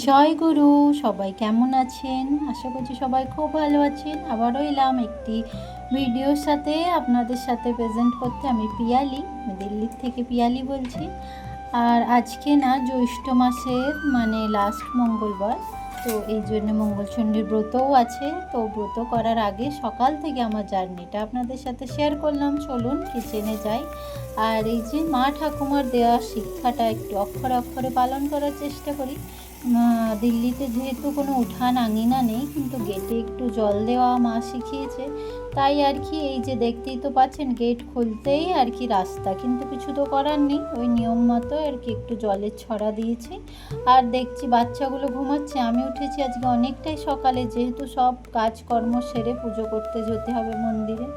জয় গুরু। সবাই কেমন আছেন? আশা করছি সবাই খুব ভালো আছেন। আবারও এলাম একটি ভিডিওর সাথে আপনাদের সাথে প্রেজেন্ট করতে। আমি পিয়ালি, আমি দিল্লির থেকে পিয়ালি বলছি। আর আজকে না জ্যৈষ্ঠ মাসের লাস্ট মঙ্গলবার, তো এই জন্য মঙ্গলচণ্ডীর ব্রতও আছে। তো ব্রত করার আগে সকাল থেকে আমার জার্নিটা আপনাদের সাথে শেয়ার করলাম। চলুন কিচেনে যাই। আর এই যে মা ঠাকুমার দেওয়া শিক্ষাটা একটু অক্ষরে অক্ষরে পালন করার চেষ্টা করি। দিল্লিতে যেহেতু কোনো উঠান আঙিনা নেই, কিন্তু গেটে একটু জল দেওয়া মা শিখিয়েছে। তাই আর কি, এই যে দেখতেই তো পাচ্ছেন, গেট খুলতেই আর কি রাস্তা, কিন্তু কিছু তো করার নেই, ওই নিয়ম মতো আর কি একটু জলের ছড়া দিয়েছি। আর দেখছি বাচ্চাগুলো ঘুমাচ্ছে, আমি উঠেছি আজকে অনেকটাই সকালে, যেহেতু সব কাজকর্ম সেরে পুজো করতে যেতে হবে মন্দিরে।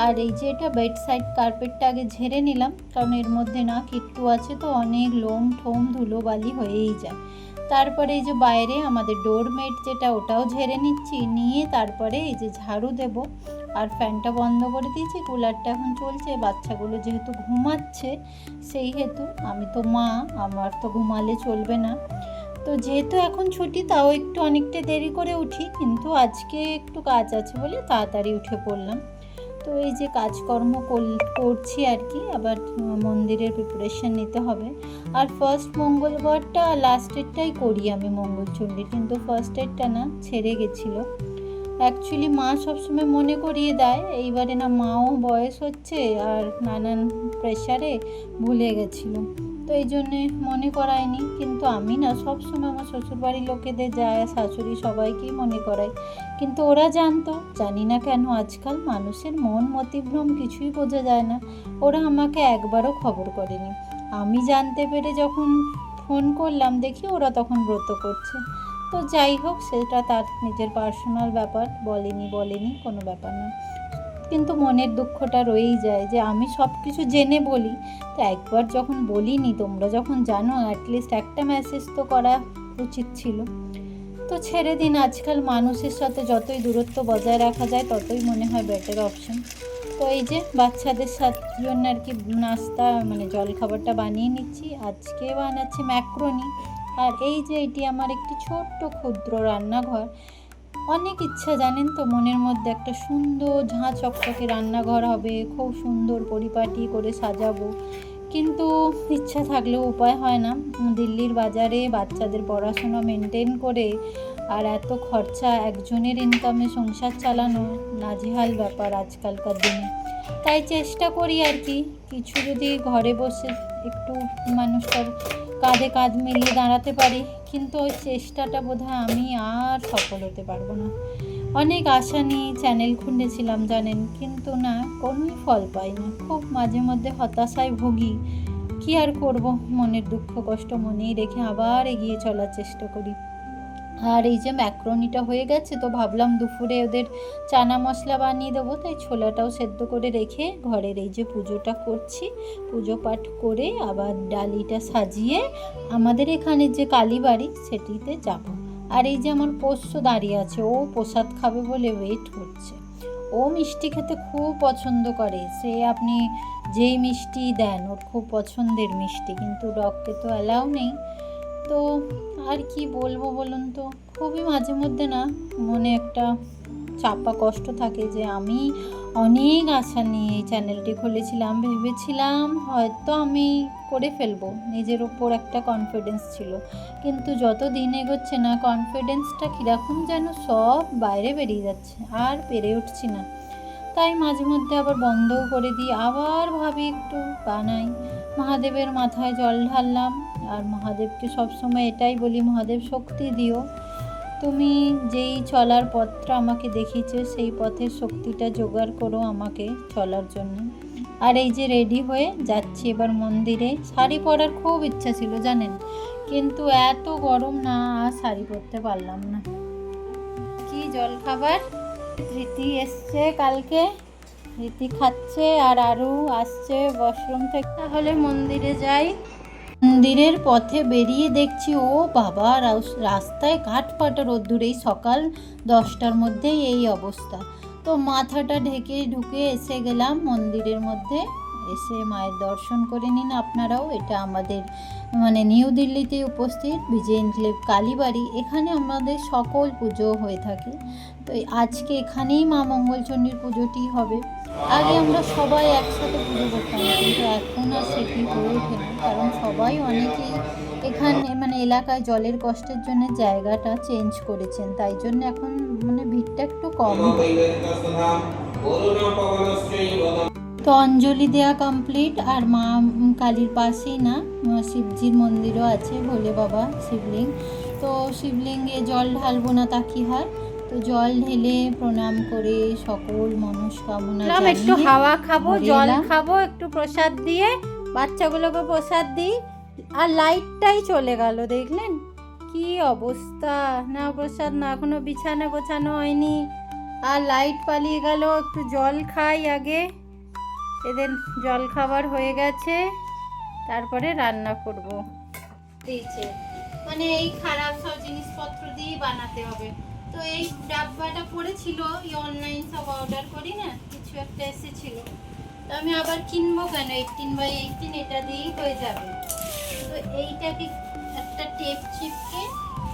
আর এই যে এটা বেড সাইড কার্পেটটা আগে ঝেড়ে নিলাম, কারণ এর মধ্যে না কিট্টু আছে, তো অনেক লোম ঠোম ধুলোবালি হয়েই যায়। তারপরে এই যে বাইরে আমাদের ডোরমেট যেটা, ওটাও ঝেড়ে নিচ্ছি, নিয়ে তারপরে এই যে ঝাড়ু দেব। আর ফ্যানটা বন্ধ করে দিয়েছি, কুলারটা এখন চলছে। বাচ্চাগুলো যেহেতু ঘুমাচ্ছে, সেই হেতু আমি তো মা, আমার তো ঘুমালে চলবে না। তো যেহেতু এখন ছুটি, তাও একটু অনেকটা দেরি করে উঠি, কিন্তু আজকে একটু কাজ আছে বলে তাড়াতাড়ি উঠে পড়লাম। তো এই যে কাজকর্ম করছি আর কি, আবার মন্দিরের প্রিপারেশন নিতে হবে। আর ফার্স্ট মঙ্গলবারটা লাস্টেরটাই করি আমি মঙ্গলচণ্ডী, কিন্তু ফার্স্টেরটা না ছেড়ে গেছিলো। অ্যাকচুয়ালি মা সবসময় মনে করিয়ে দেয়, এইবারে না মাও বয়স হচ্ছে আর নানান প্রেশারে ভুলে গেছিলো, তো এই জন্যে মনে করায়নি। কিন্তু আমি না সবসময় আমার শ্বশুরবাড়ির লোকেদের, যায় শাশুড়ি, সবাইকেই মনে করাই, কিন্তু ওরা জানতো, জানি না কেন আজকাল মানুষের মন মতিভ্রম কিছুই বোঝা যায় না। ওরা আমাকে একবারও খবর করেনি। আমি জানতে পেরে যখন ফোন করলাম, দেখি ওরা তখন ব্রত করছে। তো যাই হোক, সেটা তার নিজের পার্সোনাল ব্যাপার, বলেনি কোনো ব্যাপার না, কিন্তু মনের দুঃখটা রয়েই যায় যে আমি সব কিছু জেনে বলি, তো একবার যখন বলিনি, তোমরা যখন জানো, অ্যাটলিস্ট একটা মেসেজ তো করা উচিত ছিল। তো ছেড়ে দিন, আজকাল মানুষের সাথে যতই দূরত্ব বজায় রাখা যায় ততই মনে হয় বেটার অপশন। তো এই যে বাচ্চাদের জন্য আর কি নাস্তা জলখাবারটা বানিয়ে নিচ্ছি। আজকে বানাচ্ছি ম্যাক্রোনি। আর এই যে এটি আমার একটি ছোট্ট ক্ষুদ্র রান্নাঘর। অনেক ইচ্ছা জানেন তো, মনের মধ্যে একটা সুন্দর ঝাঁ চকচকে রান্নাঘর হবে, খুব সুন্দর পরিপাটি করে সাজাবো, কিন্তু ইচ্ছা থাকলেও উপায় হয় না। দিল্লির বাজারে বাচ্চাদের পড়াশোনা মেনটেন করে আর এত খরচা, একজনের ইনকামে সংসার চালানো নাজেহাল ব্যাপার আজকালকার দিনে। তাই চেষ্টা করি আর কি, কিছু যদি ঘরে বসে একটু মানুষটার কাঁধে কাঁধ মিলিয়ে দাঁড়াতে পারি, কিন্তু ওই চেষ্টাটা বোধহয় আমি আর সফল হতে পারবো না। অনেক আশা নিয়ে চ্যানেল খুলেছিলাম জানেন, কিন্তু না, কোনোই ফল পাই না। খুব মাঝে মধ্যে হতাশায় ভুগি, কি আর করব, মনের দুঃখ কষ্ট মনেই রেখে আবার এগিয়ে চলার চেষ্টা করি। আর এই যে ম্যাক্রোনিটা হয়ে গেছে, তো ভাবলাম দুপুরে ওদের চানা মশলা বানিয়ে দেবো, তাই ছোলাটাও সেদ্ধ করে রেখে ঘরের এই যে পুজোটা করছি, পুজো পাঠ করে আবার ডালিটা সাজিয়ে আমাদের এখানে যে কালীবাড়ি সেটিতে যাব। আর এই যে আমার পোষ্য দাঁড়িয়ে আছে, ও প্রসাদ খাবে বলে ওয়েট করছে। ও মিষ্টি খেতে খুব পছন্দ করে, সে আপনি যেই মিষ্টি দেন ওর খুব পছন্দের মিষ্টি, কিন্তু ডগকে তো অ্যালাউ নেই। তো আর কি বলবো বলুন তো, খুবই মাঝে মধ্যে না মনে একটা চাপা কষ্ট থাকে যে আমি অনেক আশা নিয়ে এই চ্যানেলটি খুলেছিলাম, ভেবেছিলাম হয়তো আমি করে ফেলবো, নিজের ওপর একটা কনফিডেন্স ছিল, কিন্তু যত দিন এগোচ্ছে না, কনফিডেন্সটা কীরকম যেন সব বাইরে বেরিয়ে যাচ্ছে, আর পেরে উঠছি না। তাই মাঝে মধ্যে আবার বন্ধও করে দিই, আবার ভাবি একটু বানাই। মহাদেবের মাথায় জল ঢাললাম, আর মহাদেবকে সবসময় এটাই বলি, মহাদেব শক্তি দিও, তুমি যেই চলার পথটা আমাকে দেখিয়েছো, সেই পথের শক্তিটা জোগাড় করো আমাকে চলার জন্য। আর এই যে রেডি হয়ে যাচ্ছি এবার মন্দিরে। শাড়ি পরার খুব ইচ্ছা ছিল জানেন, কিন্তু এত গরম না, আর শাড়ি পরতে পারলাম না। কি জলখাবার, রীতি এসছে কালকে, রীতি খাচ্ছে, আর আরও আসছে ওয়াশরুম থেকে। তাহলে মন্দিরে যাই। মন্দিরের পথে বেরিয়ে দেখছি, ও বাবা, রাস্তায় কাঠ ফাটা রোদ্দুর, এই সকাল 10টার মধ্যেই এই অবস্থা। তো মাথাটা ঢেকে ঢুকে এসে গেলাম মন্দিরের মধ্যে, এসে মায়ের দর্শন করে নিন আপনারাও। এটা আমাদের মানে নিউ দিল্লিতে উপস্থিত বিজয় এনক্লেভ কালীবাড়ি, এখানে আমাদের সকল পুজো হয়ে থাকে। তো আজকে এখানেই মা মঙ্গলচণ্ডীর পুজোটি হবে। আগে আমরা সবাই একসাথে পুজো করতাম, কিন্তু এখন আর সেটি হয়ে ওঠে না, কারণ সবাই অনেকেই এখানে মানে এলাকায় জলের কষ্টের জন্য জায়গাটা চেঞ্জ করেছেন, তাই জন্য এখন মানে ভিড়টা একটু কম হয়। তো অঞ্জলি দেওয়া কমপ্লিট, আর মা কালীর পাশেই না শিবজির মন্দিরও আছে, ভোলে বাবা শিবলিঙ্গ। তো শিবলিঙ্গে জল ঢালবো না তা কি হয়, তো জল ঢেলে প্রণাম করে সকল মনস্কামনা জানিয়ে একটু হাওয়া খাবো, জল খাবো, একটু প্রসাদ দিয়ে বাচ্চাগুলোকে প্রসাদ দিই। আর লাইটটাই চলে গেল, দেখলেন কি অবস্থা, না প্রসাদ না, এখনো বিছানা গোছানো হয়নি আর লাইট পালিয়ে গেল। একটু জল খাই আগে, এদের জল খাবার হয়ে গেছে, তারপরে রান্না করব। দিয়েছে মানে এই খারাপ সব জিনিসপত্র দিয়ে বানাতে হবে। তো এই ডাব্বাটা পড়েছিল, এই অনলাইন সব অর্ডার করি না, কিছু একটা এসেছিল, তো আমি আবার কিনবো কেন, 18x18 এটা দিয়েই হয়ে যাবে। তো এইটাকে একটা টেপ চিপকে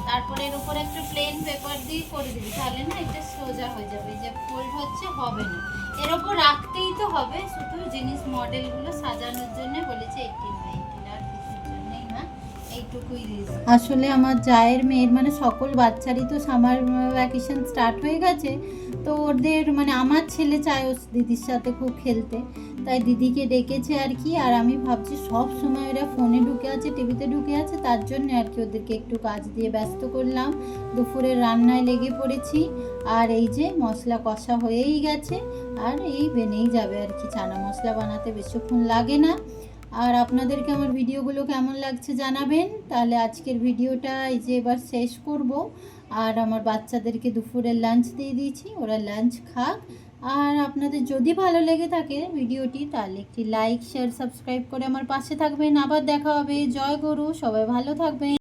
তারপরে এর উপরে একটা প্লেন পেপার দিয়ে করে দিবি, তাহলে না এটা সোজা হয়ে যাবে, যে ফোল্ড হচ্ছে হবে না। এর উপর রাখতেই তো হবে, শুধু জিনিস মডেলগুলো সাজানোর জন্য বলেছে 18x18, আর কিছুর জন্যই না, এইটুকুই রিজন। আসলে আমার জায়ের মেয়ের মানে সকল বাচ্চারই তো সামার ভ্যাকেশন স্টার্ট হয়ে গেছে, তো ওদের মানে আমার ছেলে চায় ও দিদির সাথে খুব খেলতে, তাই দিদিকে ডেকেছে আর কি। আর আমি ভাবছি সব সময় ওরা ফোনে ঢুকে আছে, টিভিতে ঢুকে আছে, তার জন্য আর কি ওদেরকে একটু কাজ দিয়ে ব্যস্ত করলাম। দুপুরের রান্নায় লেগে পড়েছি, আর এই যে মশলা কষা হয়েই গেছে, আর এই বেনেই যাবে আর কি। চানা মশলা বানাতে বেশিক্ষণ লাগে না। আর আপনাদেরকে আমার ভিডিওগুলো কেমন লাগছে জানাবেন। তাহলে আজকের ভিডিওটা এই যে এবার শেষ করব। আর আমার বাচ্চাদেরকে দুপুরের লাঞ্চ দিয়ে দিয়েছি, ওরা লাঞ্চ খাক। আর আপনাদের যদি ভালো লেগে থাকে ভিডিওটি, তাহলে একটি লাইক শেয়ার সাবস্ক্রাইব করে আমার পাশে থাকবেন। আবার দেখা হবে। জয় গুরু, সবাই ভালো থাকবেন।